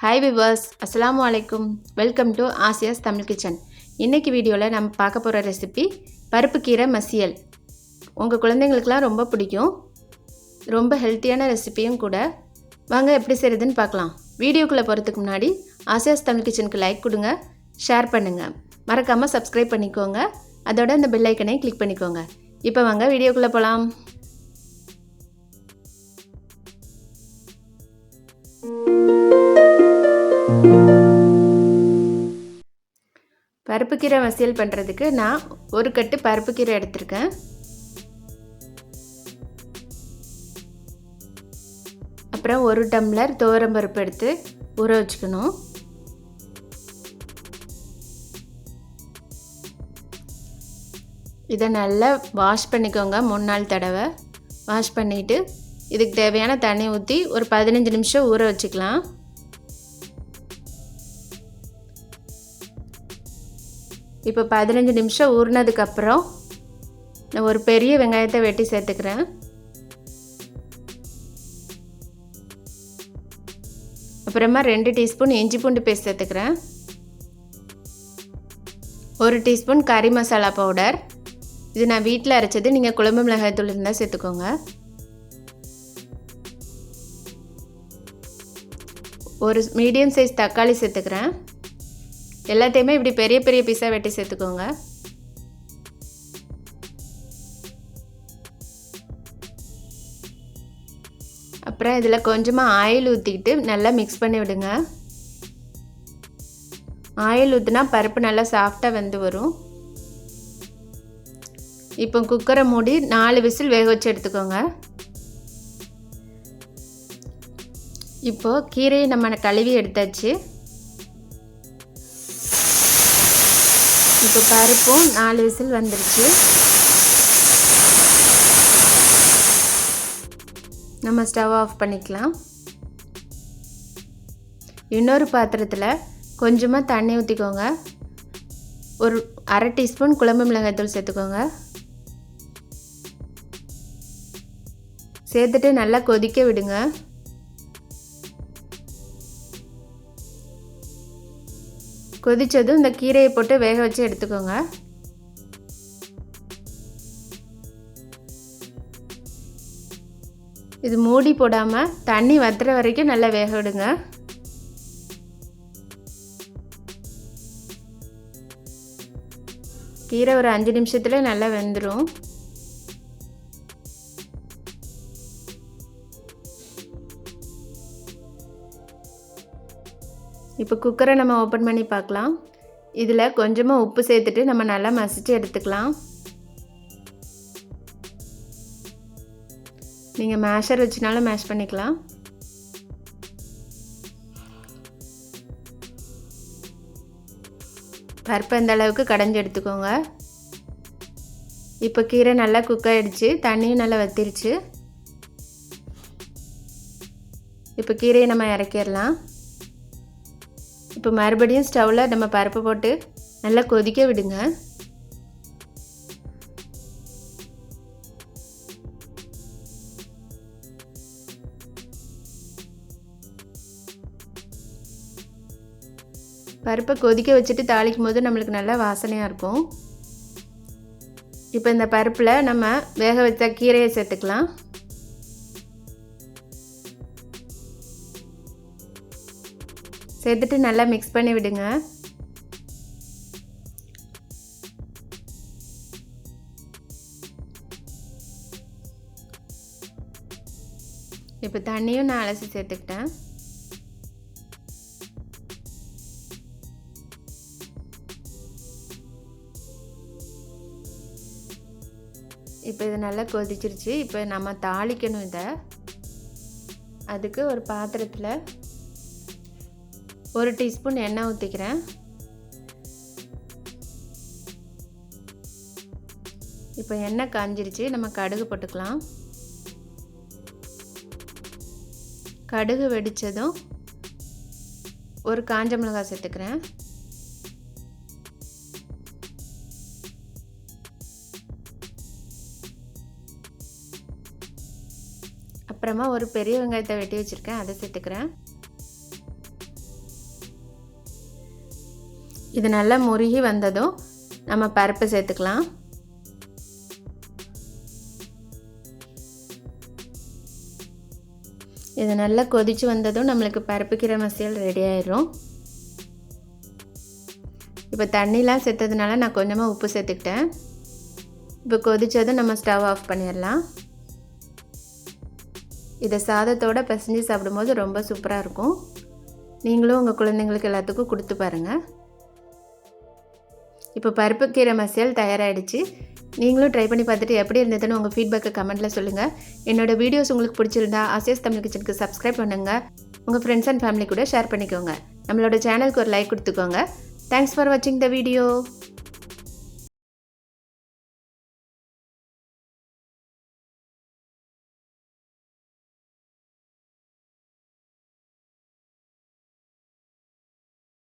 Hi viewers, அஸ்ஸலாமு அலைக்கும். Welcome to Asia's Tamil kitchen. இன்றைக்கி வீடியோவில் நம்ம பார்க்க போகிற ரெசிபி பருப்பு கீரை மசியல். உங்கள் குழந்தைங்களுக்கெலாம் ரொம்ப பிடிக்கும், ரொம்ப ஹெல்த்தியான ரெசிபியும் கூட. வாங்க எப்படி செய்கிறதுன்னு பார்க்கலாம். வீடியோக்குள்ளே போகிறதுக்கு முன்னாடி ஆசியாஸ் தமிழ் கிச்சனுக்கு லைக் கொடுங்க, ஷேர் பண்ணுங்கள், மறக்காமல் சப்ஸ்கிரைப் பண்ணிக்கோங்க. அதோட இந்த பெல் ஐக்கனை கிளிக் பண்ணிக்கோங்க. இப்போ வாங்க வீடியோக்குள்ளே போகலாம். பருப்பு கீரை மசியல் பண்ணுறதுக்கு நான் ஒரு கட்டு பருப்பு கீரை எடுத்திருக்கேன். அப்புறம் ஒரு டம்ளர் துவரம் பருப்பு எடுத்து ஊற வச்சுக்கணும். இதை நல்லா வாஷ் பண்ணிக்கோங்க. 3 நாள் தடவை வாஷ் பண்ணிவிட்டு இதுக்கு தேவையான தண்ணி ஊற்றி ஒரு 15 நிமிஷம் ஊற வச்சுக்கலாம். இப்போ 15 நிமிஷம் ஊறினதுக்கப்புறம் நான் ஒரு பெரிய வெங்காயத்தை வெட்டி சேர்த்துக்கிறேன். அப்புறமா 2 டீஸ்பூன் இஞ்சி பூண்டு பேஸ்ட் சேர்த்துக்கிறேன். 1 டீஸ்பூன் கறி மசாலா பவுடர். இது நான் வீட்டில் அரைச்சது, நீங்கள் குழம்பு மிளகாய் தூள் இருந்தால் சேர்த்துக்கோங்க. ஒரு மீடியம் சைஸ் தக்காளி சேர்த்துக்கிறேன். எல்லாத்தையுமே இப்படி பெரிய பெரிய பீஸாக வெட்டி சேர்த்துக்கோங்க. அப்புறம் இதில் கொஞ்சமாக ஆயில் ஊற்றிக்கிட்டு நல்லா மிக்ஸ் பண்ணி விடுங்க. ஆயில் ஊற்றினா பருப்பு நல்லா சாஃப்டாக வெந்து வரும். இப்போ குக்கரை மூடி 4 விசில் வேக வச்சு எடுத்துக்கோங்க. இப்போது கீரையை நம்ம கழுவி எடுத்தாச்சு. இப்போ பருப்பும் 4 விசில் வந்துருச்சு. நம்ம ஸ்டவ் ஆஃப் பண்ணிக்கலாம். இன்னொரு பாத்திரத்தில் கொஞ்சமாக தண்ணி ஊற்றிக்கோங்க. ஒரு அரை டீஸ்பூன் குழம்பு மிளகாய் தூள் சேர்த்துக்கோங்க. சேர்த்துட்டு நல்லா கொதிக்க விடுங்க. கொதித்ததும் இந்த கீரையை போட்டு வேக வச்சு எடுத்துக்கோங்க. இது மூடி போடாமல் தண்ணி வத்துற வரைக்கும் நல்லா வேக விடுங்க. கீரை ஒரு 5 நிமிஷத்தில் நல்லா வெந்துடும். இப்போ குக்கரை நம்ம ஓப்பன் பண்ணி பார்க்கலாம். இதில் கொஞ்சமாக உப்பு சேர்த்துட்டு நம்ம நல்லா மசிச்சு எடுத்துக்கலாம். நீங்கள் மேஷர் வச்சுனாலும் மேஷ் பண்ணிக்கலாம். பருப்பு இந்த அளவுக்கு கடைஞ்சி எடுத்துக்கோங்க. இப்போ கீரை நல்லா குக் ஆகிடுச்சு, தண்ணியும் நல்லா வத்திருச்சு. இப்போ கீரையை நம்ம இறக்கிடலாம். இப்போ மறுபடியும் ஸ்டவ்வில் நம்ம பருப்பு போட்டு நல்லா கொதிக்க விடுங்க. பருப்பை கொதிக்க வச்சுட்டு தாளிக்கும் போது நம்மளுக்கு நல்லா வாசனையாக இருக்கும். இப்போ இந்த பருப்பில் நம்ம வேக வச்ச கீரையை சேர்த்துக்கலாம். சேர்த்துட்டு நல்லா மிக்ஸ் பண்ணி விடுங்க. இப்போ தண்ணியும் நான் அலசி சேர்த்துக்கிட்டேன். இப்போ இது நல்லா கொதிச்சிருச்சு. இப்போ நம்ம தாளிக்கணும். இதை அதுக்கு ஒரு பாத்திரத்தில் 1 டீஸ்பூன் எண்ணெய் ஊற்றிக்கிறேன். இப்போ எண்ணெய் காஞ்சிருச்சு. நம்ம கடுகு போட்டுக்கலாம். கடுகு வெடித்ததும் ஒரு காஞ்ச மிளகாய் சேர்த்துக்கிறேன். அப்புறமா ஒரு பெரிய வெங்காயத்தை வெட்டி வச்சுருக்கேன், அதை சேர்த்துக்கிறேன். இது நல்லா முருகி வந்ததும் நம்ம பருப்பு சேர்த்துக்கலாம். இது நல்லா கொதிச்சு வந்ததும் நம்மளுக்கு பருப்பு கீரை மசியல் ரெடி ஆயிடும். இப்போ தண்ணிலாம் சேர்த்ததுனால நான் கொஞ்சமாக உப்பு சேர்த்துக்கிட்டேன். இப்போ கொதிச்சதும் நம்ம ஸ்டவ் ஆஃப் பண்ணிடலாம். இதை சாதத்தோடு பிசைஞ்சு சாப்பிடும்போது ரொம்ப சூப்பராக இருக்கும். நீங்களும் உங்கள் குழந்தைங்களுக்கு எல்லாத்துக்கும் கொடுத்து பாருங்கள். இப்போ பருப்பு கீரை மசியல் தயாராகிடுச்சு. நீங்களும் ட்ரை பண்ணி பார்த்துட்டு எப்படி இருந்ததுன்னு உங்கள் ஃபீட்பேக்கை கமெண்ட்டில் சொல்லுங்கள். என்னோடய வீடியோஸ் உங்களுக்கு பிடிச்சிருந்தா ஆசியாஸ் தமிழ் கிச்சனுக்கு சப்ஸ்கிரைப் பண்ணுங்கள். உங்கள் ஃப்ரெண்ட்ஸ் அண்ட் ஃபேமிலி கூட ஷேர் பண்ணிக்கோங்க. நம்மளோட சேனலுக்கு ஒரு லைக் கொடுத்துக்கோங்க. தேங்க்ஸ் ஃபார் வாட்சிங் த வீடியோ.